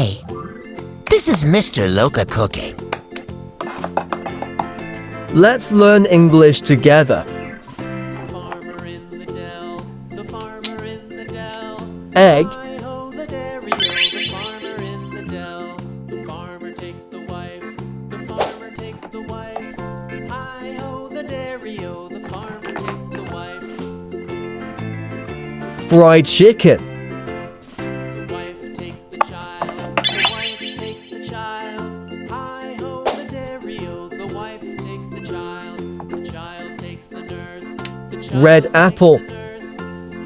Hi, this is Mr. Loka Cooking. Let's learn English together. Farmer in the dell, the farmer in the dell. Egg, Hi-ho, the dairy-o, the farmer in the dell. The farmer takes the wife, the farmer takes the wife. Hi-ho, the dairy-o, the farmer takes the wife. fried chicken, The wife takes the child, the wife takes the child. Hi-ho, the dairy-o, the wife takes the child. The child takes the nurse, the child red takes apple, the nurse.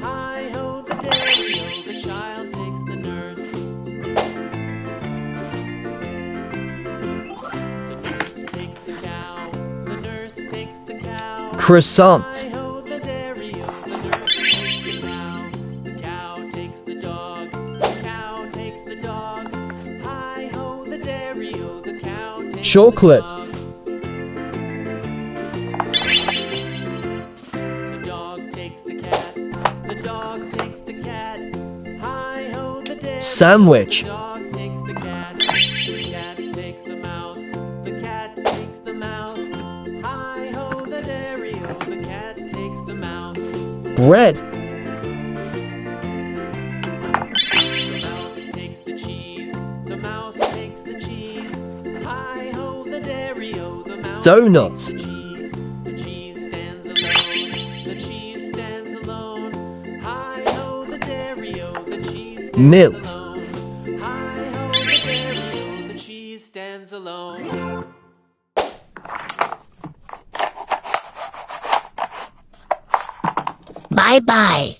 Hi-ho, the dairy-o, the child takes the nurse. The nurse takes the cow, the nurse takes the cow. croissant, Hi-ho, the dairy-o, the nurse takes the cow. The cow takes the dog, the cow takes the dog. Hi-ho, the dairy-o, the cow takes chocolate, the dog. The dog takes the cat, the dog takes the cat. Hi-ho, the dairy-o, sandwich, the dog takes the cat. The cat takes the mouse, the cat takes the mouse. Hi-ho, the dairy-o, the cat takes the mouse. bread, The mouse takes the cheese, the mouse takes the cheese. Hi-ho, the dairy-o, the mouse Donuts. takes the cheese. The cheese stands alone, the cheese stands alone. Hi-ho, the dairy-o, the cheese stands Milk. alone. Hi-ho, the dairy-o, the cheese stands alone. Bye-bye.